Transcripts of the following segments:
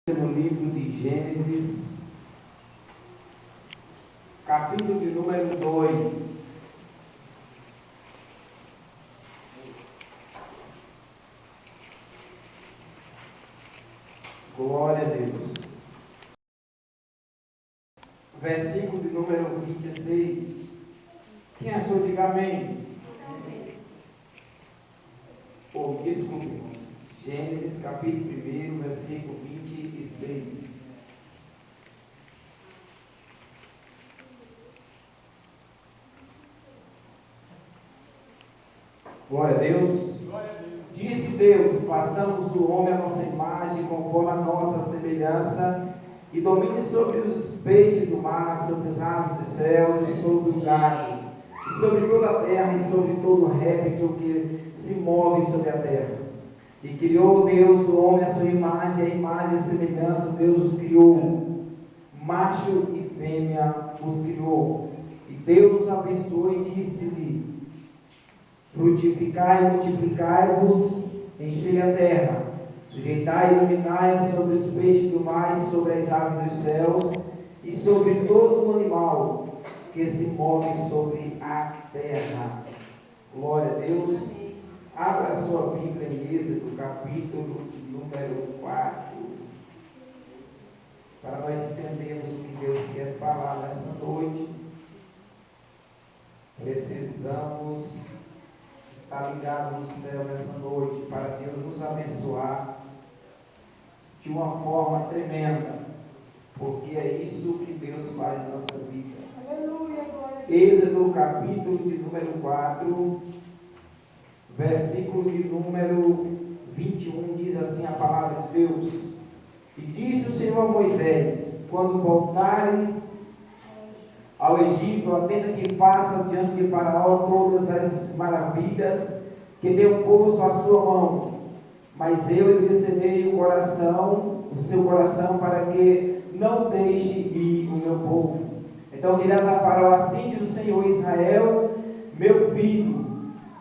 No livro de Gênesis, capítulo de número 2. Glória a Deus. Versículo de número 26. Quem achou, diga amém. Oh, desculpe, irmãos. Gênesis capítulo 1, versículo 26. Glória a Deus. Disse Deus: façamos o homem à nossa imagem, conforme a nossa semelhança, e domine sobre os peixes do mar, sobre as aves dos céus, e sobre o gado, e sobre toda a terra, e sobre todo réptil que se move sobre a terra. E criou Deus o homem à sua imagem, a imagem e semelhança Deus os criou, macho e fêmea os criou. E Deus os abençoou e disse-lhe: frutificai e multiplicai-vos, enchei a terra, sujeitai e dominai sobre os peixes do mar, sobre as aves dos céus, e sobre todo o animal que se move sobre a terra. Glória a Deus. Abra a sua Bíblia em Êxodo, capítulo de número 4, para nós entendermos o que Deus quer falar nessa noite. Precisamos estar ligados no céu nessa noite, para Deus nos abençoar de uma forma tremenda, porque é isso que Deus faz na nossa vida. Aleluia, Êxodo, capítulo de número 4, versículo de número 21, diz assim a palavra de Deus: e disse o Senhor a Moisés: quando voltares ao Egito, atenda que faça diante de Faraó todas as maravilhas que tenho posto à sua mão, mas eu endurecerei o seu coração, para que não deixe ir o meu povo. Então dirás a Faraó: assim diz o Senhor: Israel, meu filho,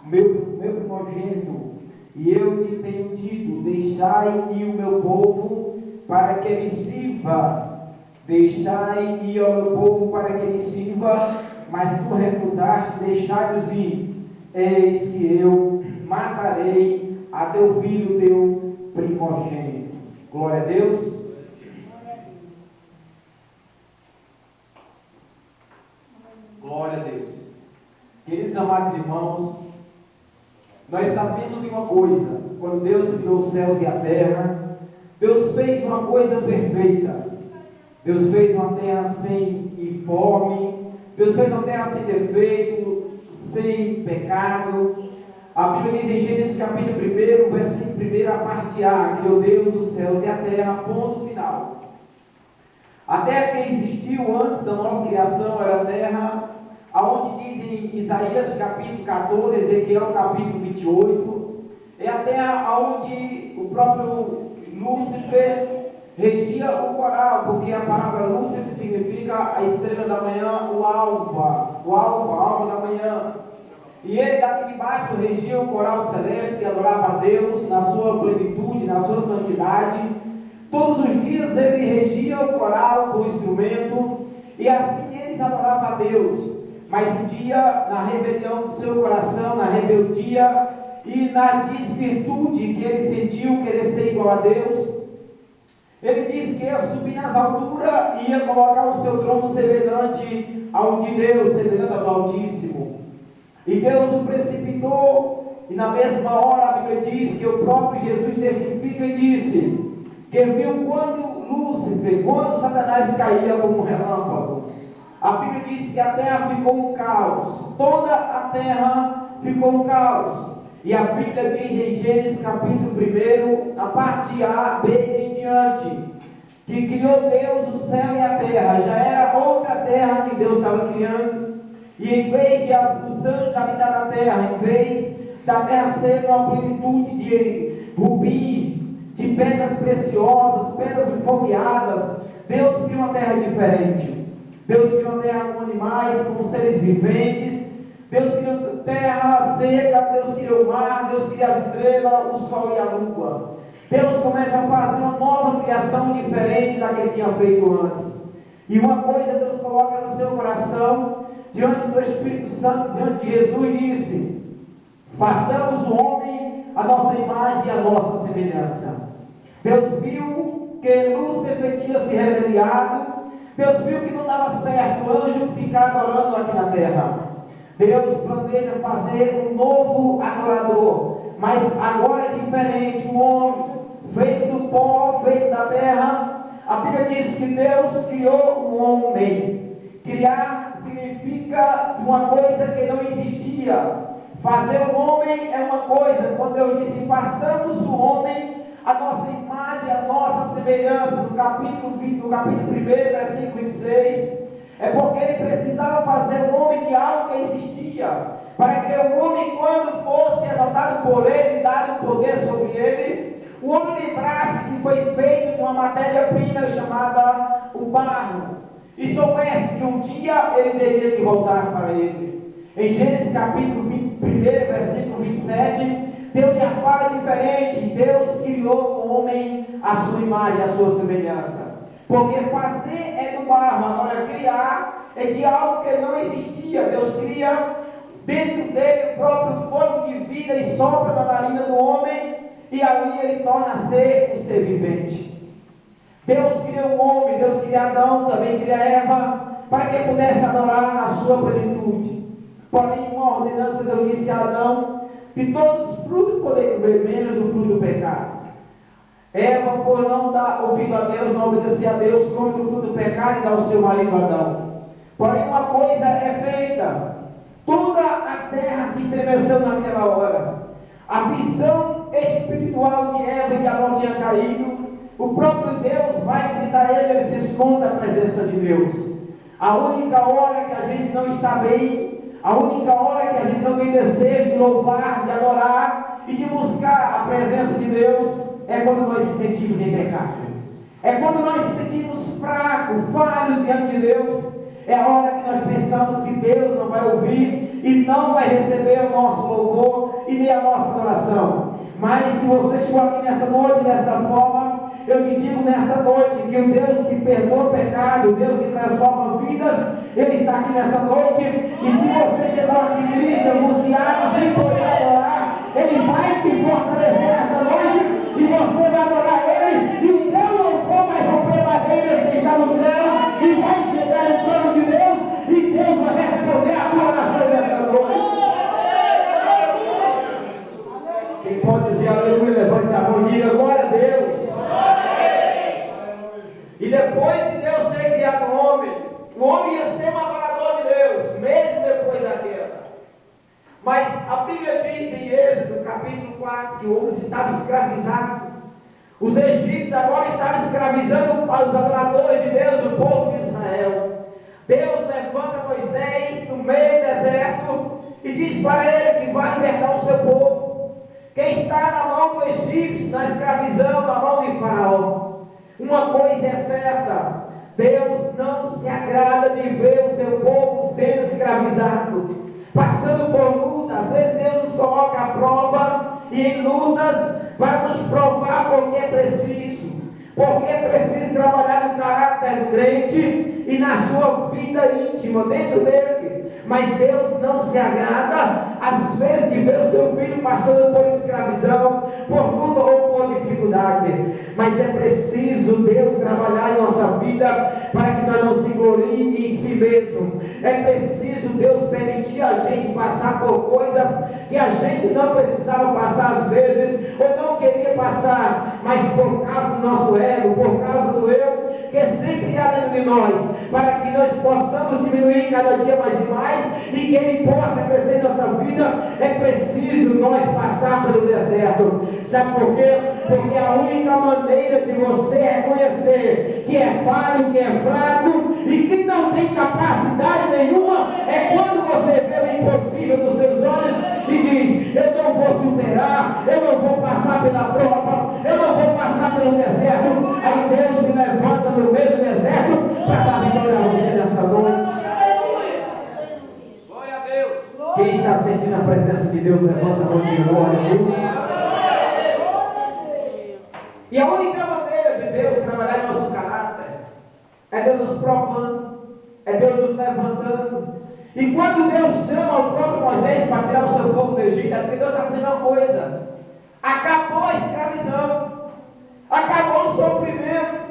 meu primogênito, e eu te tenho dito: deixai ir o meu povo para que me sirva. Deixai ir ao meu povo para que me sirva, mas tu recusaste, deixai-os ir. Eis que eu matarei a teu filho, teu primogênito. Glória a Deus. Glória a Deus. Queridos amados irmãos, nós sabemos de uma coisa: quando Deus criou os céus e a terra, Deus fez uma coisa perfeita. Deus fez uma terra sem informe, Deus fez uma terra sem defeito, sem pecado. A Bíblia diz em Gênesis capítulo 1, versículo 1, a parte A: criou Deus os céus e a terra, ponto final. A terra que existiu antes da nova criação era a terra aonde diz em Isaías capítulo 14, Ezequiel capítulo 28, é a terra onde o próprio Lúcifer regia o coral, porque a palavra Lúcifer significa a estrela da manhã, o alva da manhã. E ele daqui de baixo regia o coral celeste, que adorava a Deus na sua plenitude, na sua santidade. Todos os dias ele regia o coral com o instrumento, e assim eles adoravam a Deus. Mas um dia, na rebelião do seu coração, na rebeldia e na desvirtude que ele sentiu, querer ser igual a Deus, ele disse que ia subir nas alturas e ia colocar o seu trono semelhante ao de Deus, semelhante ao Altíssimo. E Deus o precipitou, e na mesma hora a Bíblia diz que o próprio Jesus testifica e disse que viu quando Satanás caía como um relâmpago. A Bíblia diz que a terra ficou um caos, toda a terra ficou um caos. E a Bíblia diz em Gênesis capítulo 1, a parte A, B em diante, que criou Deus o céu e a terra. Já era outra terra que Deus estava criando. E em vez de os anjos habitar na terra, em vez da terra ser uma plenitude de rubis, de pedras preciosas, pedras enfogueadas, Deus criou uma terra diferente. Deus criou uma terra com animais, com seres viventes. Deus criou terra seca, Deus criou o mar, Deus criou as estrelas, o sol e a lua. Deus começa a fazer uma nova criação diferente. que ele tinha feito antes. E uma coisa Deus coloca no seu coração, diante do Espírito Santo, diante de Jesus, e disse: façamos o homem a nossa imagem e a nossa semelhança. Deus viu que Lúcifer tinha se rebeliado. Deus viu que não dava certo o anjo ficar adorando aqui na terra. Deus planeja fazer um novo adorador, mas agora é diferente. Um homem feito do pó, feito da terra. A Bíblia diz que Deus criou um homem. Criar significa uma coisa que não existia. Fazer um homem é uma coisa. Quando Deus disse: façamos o homem a nossa imagem, a nossa semelhança, no capítulo 1, versículo 26, é porque ele precisava fazer o homem de algo que existia, para que o homem, quando fosse exaltado por ele, dado poder sobre ele, o homem lembrasse que foi feito de uma matéria-prima chamada o barro, e soubesse que um dia ele teria que voltar para ele. Em Gênesis capítulo 1, versículo 27, Deus já fala diferente. Deus criou o homem à sua imagem, à sua semelhança. Porque fazer é do barro, agora criar é de algo que não existia. Deus cria dentro dele o próprio fôlego de vida e sopra na narina do homem, e ali ele torna a ser um ser vivente. Deus cria o homem, Deus cria Adão, também cria Eva, para que pudesse adorar na sua plenitude. Porém, uma ordenança, Deus disse a Adão: de todos os frutos poder comer, menos do fruto do pecado. Eva, por não dar ouvido a Deus, não obedecer a Deus, come do fruto do pecado e dá ao seu marido Adão. Porém, uma coisa é feita: toda a terra se estremeceu naquela hora. A visão espiritual de Eva e de Adão tinha caído. O próprio Deus vai visitar ele se esconde da presença de Deus. A única hora que a gente não está bem, a única hora que a gente não tem desejo de louvar, de adorar e de buscar a presença de Deus, é quando nós se sentimos em pecado. É quando nós se sentimos fracos, falhos diante de Deus. É a hora que nós pensamos que Deus não vai ouvir e não vai receber o nosso louvor e nem a nossa adoração. Mas se você chegou aqui nessa noite dessa forma, eu te digo nessa noite que o Deus que perdoa o pecado, o Deus que transforma vidas, Ele está aqui nessa noite. E se você chegou aqui triste, angustiado, sem poder adorar, Ele vai te fortalecer nessa noite e você vai adorar Ele, e o teu louvor vai romper barreiras que está no céu e vai chegar no trono de Deus, e Deus vai responder a tua oração nesta noite. Quem pode dizer aleluia, levante a mão e diga glória a Deus. E depois de Deus ter criado o homem ia ser um adorador de Deus, mesmo depois da queda. Mas a Bíblia diz em Êxodo capítulo 4 que o homem estava escravizado. Os egípcios agora estavam escravizando os adoradores de Deus, o povo de Israel. Deus levanta Moisés no meio do deserto e diz para ele que vai libertar o seu povo, que está na mão do egípcio, na escravidão, na mão de Faraó. Uma coisa é certa: Deus não se agrada de ver o seu povo sendo escravizado, passando por lutas. Às vezes Deus nos coloca à prova e em lutas para nos provar porque é preciso trabalhar no caráter do crente e na sua vida íntima dentro dele. Mas Deus não se agrada às vezes de ver o seu filho passando por escravidão, por luta ou por dificuldade. Mas é preciso Deus trabalhar em nossa vida para que nós não se glorie em si mesmo. É preciso Deus permitir a gente passar por coisa que a gente não precisava passar às vezes, ou não queria passar, mas por causa do nosso ego, por causa do eu, que sempre há dentro de nós, para que nós possamos diminuir cada dia mais e mais, e que Ele possa crescer em nossa vida. É preciso nós passar pelo deserto. Sabe por quê? Porque a única maneira de você reconhecer que é falho, que é fraco e que não tem capacidade nenhuma, é quando você vê o impossível dos seus olhos e diz: eu não vou superar, eu não vou passar pela prova, eu não vou passar pelo deserto. Aí Deus se levanta no meio do deserto para dar vitória a você nessa noite. Quem está sentindo a presença de Deus, levanta a mão de glória a Deus. E a única maneira de Deus trabalhar em nosso caráter Deus nos provando, é Deus nos levantando. E quando Deus chama o próprio Moisés para tirar o seu povo do Egito, é porque Deus está fazendo uma coisa: acabou a escravidão, acabou o sofrimento.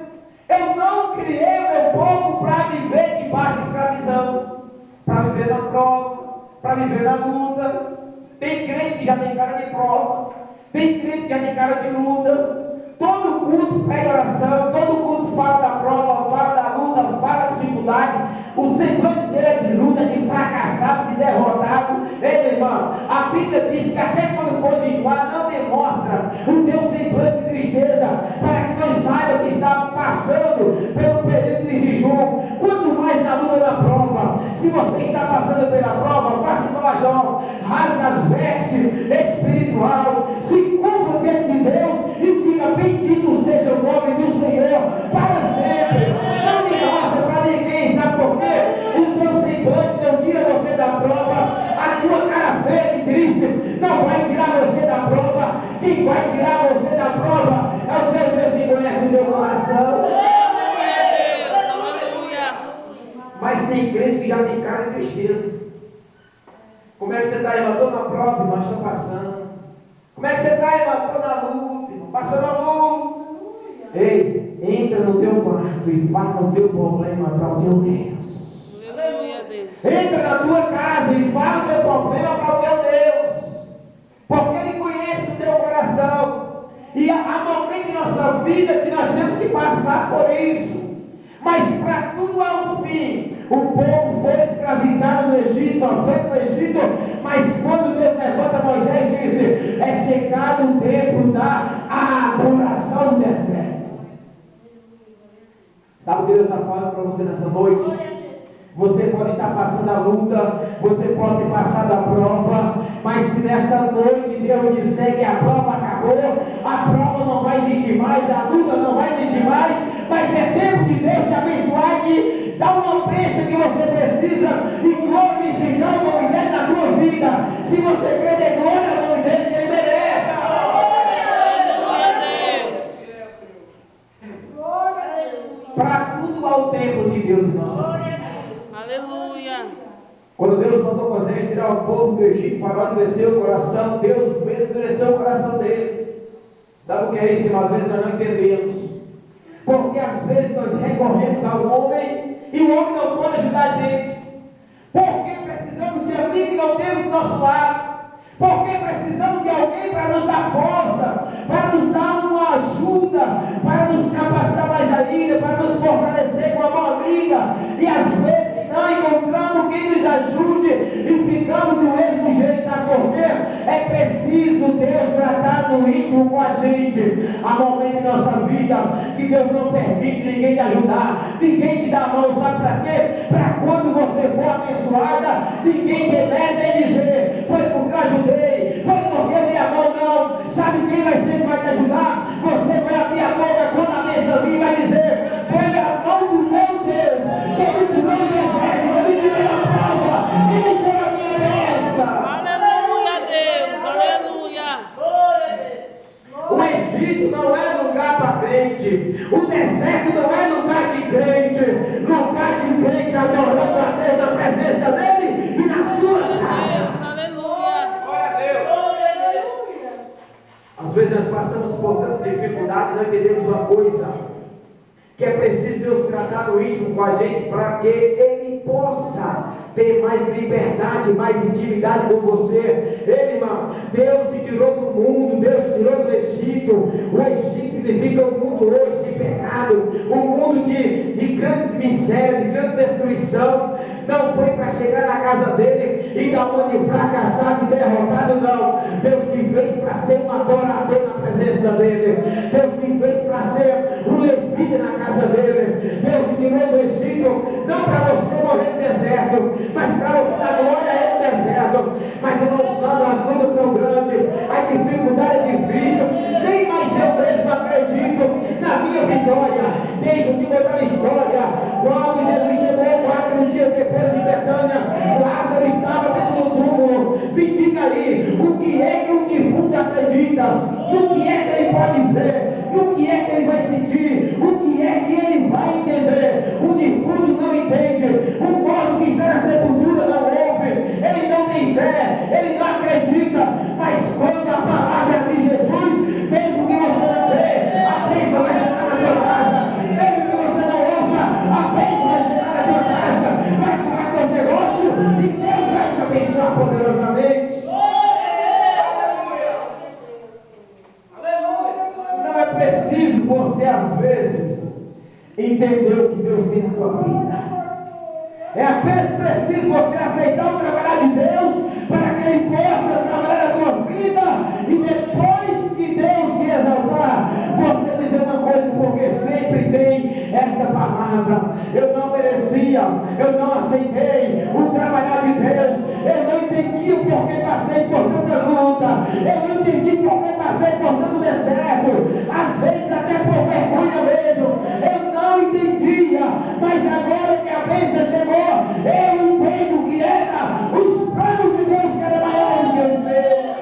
Eu não criei meu povo para viver debaixo de escravidão, para viver na prova, para viver na luta. Tem crente que já tem cara de prova, tem crente que já tem cara de luta. Todo culto pega oração, todo culto fala da prova, fala da luta, fala da dificuldade. O semblante dele é de luta, de fracassado, de derrotado. Ei, meu irmão, a Bíblia diz que até quando for jejuar, não demonstra o teu semblante de tristeza, para que nós saiba que está passando pelo período de jejum. Quanto mais na luta ou na prova, se você está passando pela prova, faça igual a Jó, rasga as vestes espiritual, se curva diante de Deus e diga: bendito seja o nome do Senhor para sempre. Não demonstra para ninguém, sabe por quê? O teu semblante não tira você da prova, a tua cara feia de triste não vai tirar você da prova. Quem vai tirar você da prova é o teu Deus que conhece o teu coração. Mas tem crente que já tem cara de tristeza. Como é que você está, irmão? Estou na prova, irmão, estou passando. Como é que você está, irmão? Estou na luta, irmão, passando a luta. Ei, entra no teu quarto e fala o teu problema para o teu Deus. Entra na tua casa e fala o teu problema para o teu Deus, porque Ele conhece o teu coração. E há momentos em nossa vida que nós temos que passar por isso. Mas para tudo há um fim. O povo foi escravizado no Egito, sofrendo no Egito. Mas quando Deus levanta Moisés, disse: é chegado o tempo da adoração no deserto. Sabe o que Deus está falando para você nessa noite? Você pode estar passando a luta, você pode ter passado a prova, mas se nesta noite Deus disser que a prova acabou, a prova não vai existir mais, a luta não vai existir mais, mas é tempo de Deus te abençoar, de dar uma bênção que você precisa e glorificar o nome dele na tua vida. Se você crê, dê glória ao nome dele, que ele merece. Para tudo há o tempo de Deus em nossa vida. Aleluia. Quando Deus mandou Moisés tirar o povo do Egito, Faraó endureceu o coração, Deus mesmo endureceu o coração dele. Sabe o que é isso, irmão? Às vezes nós não entendemos. Porque às vezes nós recorremos ao homem e o homem não pode ajudar a gente. Porque precisamos de alguém que não temos do nosso lado. Porque precisamos de alguém para nos dar força, para nos dar uma ajuda, para nos capacitar mais ainda, para nos fortalecer com a mão amiga. E às vezes não encontramos quem nos ajude e ficamos do mesmo jeito. Sabe por quê? É preciso Deus tratar no íntimo com a gente. Há momentos em nossa vida que Deus não permite ninguém te ajudar, ninguém te dá a mão. Sabe para quê? Para quando você for abençoada, ninguém ter merda em dizer: foi porque eu ajudei, foi porque eu dei a mão. Não. Sabe quem vai ser que vai te ajudar? Você vai abrir a boca quando a bênção vir e vai dizer: foi a mão do meu Deus que me tirou do deserto, que me tirou da prova e me deu a minha bênção. Aleluia, Deus, aleluia. O Egito não é lugar para crente, o deserto não é lugar de crente. Lugar de crente adorando a Deus na presença dele e na sua casa. Às vezes nós passamos por tantas dificuldades e não entendemos uma coisa: que é preciso Deus tratar no íntimo com a gente para que Ele possa ter mais liberdade, mais intimidade com você. Ei, irmão, Deus te tirou do mundo, Deus te tirou do Egito. O Egito significa um mundo hoje de pecado, um mundo de grandes misérias, de grande destruição. Não foi para chegar na casa dele e dar uma de fracassado e derrotado, não. Deus te fez para ser um adorador na presença dele. Deus te fez para ser um levita na casa dele. Deus te tirou do Egito, não para você morrer no deserto, mas para você dar glória a ele no deserto. Mas irmão Sandro, as lutas são grandes, a dificuldade é difícil, nem mais eu mesmo acredito na minha vitória. Deixa eu te contar uma história. Quando Jesus chegou 4 dias depois em Betânia, Lázaro estava dentro do túmulo. Me diga aí, o que é que um defunto acredita? No entender o que Deus tem na tua vida. É apenas preciso você aceitar o trabalhar de Deus para que Ele possa trabalhar na tua vida, e depois que Deus te exaltar, você dizer uma coisa, porque sempre tem esta palavra: eu não merecia, eu não aceitei o trabalhar de Deus, eu não entendi porque passei por tanta luta, eu não entendi porque passei por tanto deserto, às vezes até por vergonha mesmo, eu não entendia, mas agora que a bênção chegou, eu entendo que era os planos de Deus que eram maiores do que os meus.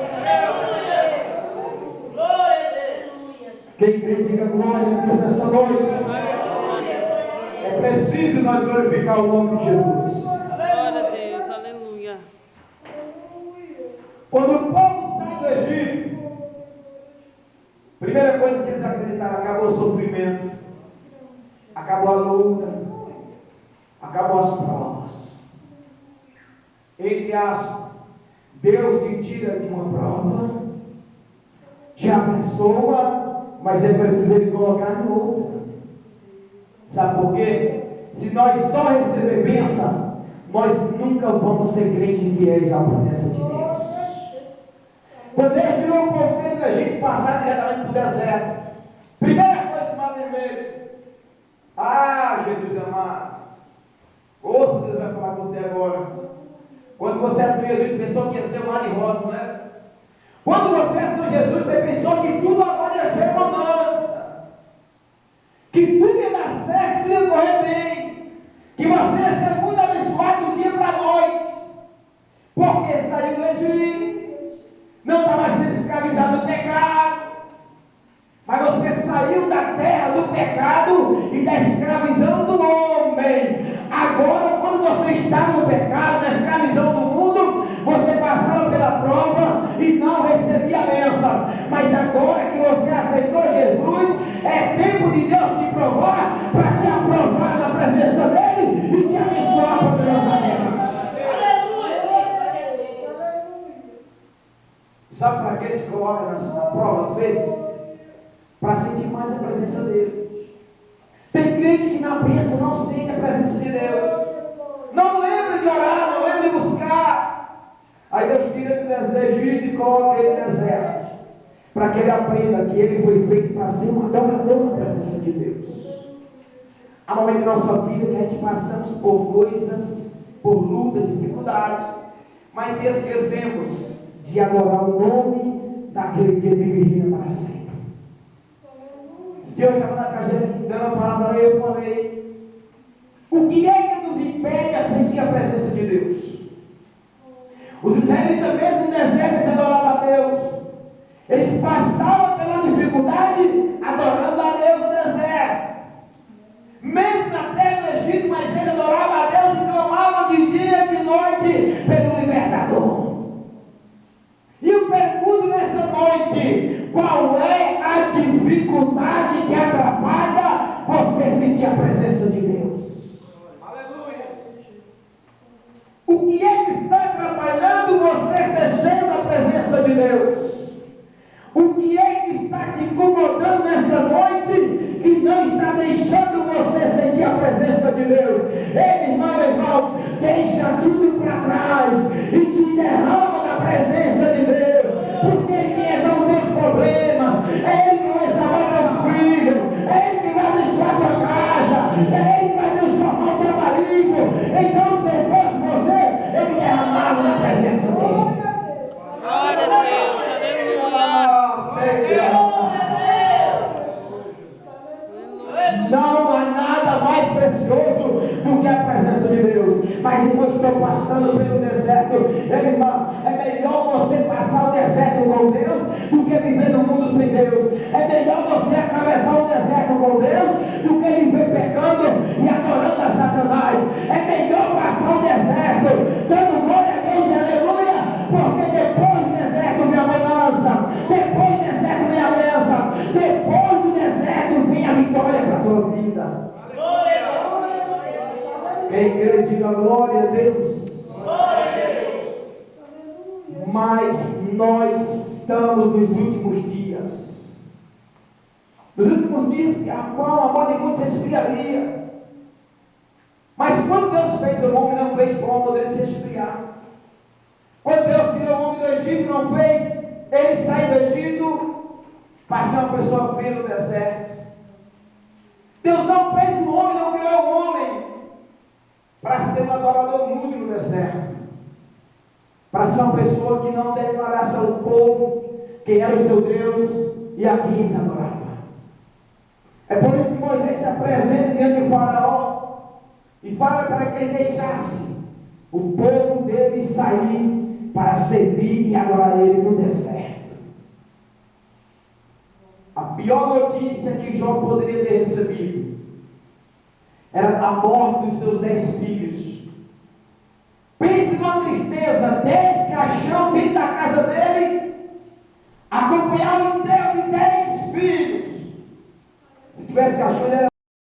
Quem crê, diga glória a Deus nessa noite. É preciso nós glorificar o nome de Jesus. Glória a Deus, aleluia. Quando o povo sai do Egito, primeira coisa que eles acreditaram: acabou o sofrimento, acabou a luta, acabou as provas. Entre aspas, Deus te tira de uma prova, te abençoa, mas é preciso Ele colocar em outra. Sabe por quê? Se nós só receber bênção, nós nunca vamos ser crentes fiéis à presença de Deus. Quando Deus tirou o povo dele do Egito, passar diretamente para o deserto, primeira coisa, o mar vermelho. Ah, Jesus amado, ouça, Deus vai falar com você agora. Quando você aceitou Jesus, pensou que ia ser um mar de rosa, não é? Quando você aceitou Jesus, você pensou que tudo agora ia ser bonança, que tudo ia dar certo, tudo ia correr bem, que você ia ser muito abençoado do dia para a noite, porque saiu do Egito, não estava sendo escravizado do pecado, mas você saiu da terra do pecado e da escravidão do homem. Agora, quando você estava no pecado, na escravidão do mundo, você passava pela prova e não recebia a bênção. Mas agora que você aceitou Jesus, é tempo de Deus te provar, para te aprovar na presença dEle e te abençoar poderosamente. Sabe para que Ele te coloca na prova às vezes? Para sentir mais a presença dEle. Tem crente que na bênção não sente a presença de Deus, não lembra de orar, não lembra de buscar. Aí Deus tira ele do Egito e coloca ele no deserto, para que ele aprenda que ele foi feito para ser um adorador na presença de Deus. Há momentos em nossa vida que a gente passamos por coisas, por luta, dificuldade, mas se esquecemos de adorar o nome daquele que vive e reina para sempre. Se Deus estava na casa dando a palavra, eu falei: o que é que nos impede a sentir a presença de Deus? Os israelitas mesmo no deserto, eles adoravam a Deus. Eles passavam pela dificuldade adorando a Deus no deserto, mesmo na terra do Egito, mas eles adoravam a Deus e clamavam de dia e de noite pelo libertador. E eu pergunto nesta noite: qual é a dificuldade que atrapalha você sentir a presença de Deus? Aleluia. O que é que está atrapalhando você ser cheio da presença de Deus? O que é que está te incomodando nesta noite, que não está deixando você sentir a presença de Deus? Ei, meu irmão, deixa tudo para trás e te derrama da presença de Deus, porque Ele que resolve os teus problemas, é Ele que vai salvar teus filhos, é Ele que vai abençoar tua casa, é Ele que vai transformar o teu marido. Então, se fosse você, Ele derramava na presença dEle. Glória a Deus, aleluia. Não há nada mais precioso do que a presença de Deus. Mas enquanto estou passando pelo deserto, meu irmão, é melhor você passar o deserto com Deus do que viver no mundo sem Deus. É melhor você atravessar o deserto com Deus do que viver pecando e adorando a Satanás. É melhor passar o deserto dando glória a Deus e aleluia, porque depois do deserto vem a bonança, depois do deserto vem a bênção, depois do deserto vem a vitória para a tua vida. Quem crê, diga glória a Deus. Mas nós estamos nos últimos dias. Nos últimos dias, a qual o amor de muitos se esfriaria. cômodo, ele se esfriar. Quando Deus tirou o homem do Egito, não fez ele sair do Egito para ser uma pessoa fria no deserto. Deus não fez o homem, não criou o homem para ser um adorador mudo no deserto, para ser uma pessoa que não declarasse ao povo quem era o seu Deus e a quem eles adoravam. É por isso que Moisés se apresenta diante de Faraó e fala para que eles deixassem o povo dele sair para servir e adorar ele no deserto. A pior notícia que Jó poderia ter recebido era a morte dos seus 10 filhos. Pense numa tristeza, 10 caixão dentro da casa dele, acompanhado inteiro de 10 filhos. Se tivesse caixão, ele era